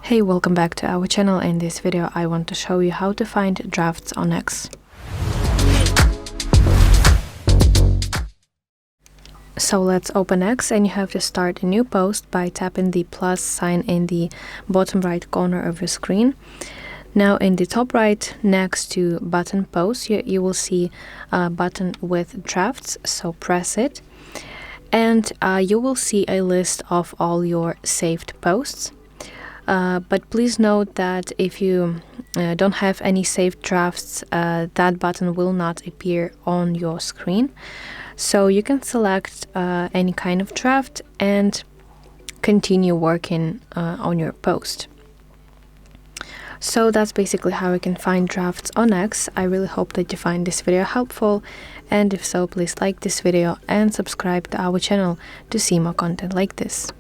Hey, welcome back to our channel. In this video I want to show you how to find drafts on X. So let's open X, and you have to start a new post by tapping the plus sign in the bottom right corner of your screen. Now in the top right next to button post, you will see a button with drafts, so press it, and you will see a list of all your saved posts. But please note that if you don't have any saved drafts, that button will not appear on your screen. So you can select any kind of draft and continue working on your post. So that's basically how you can find drafts on X. I really hope that you find this video helpful, and if so, please like this video and subscribe to our channel to see more content like this.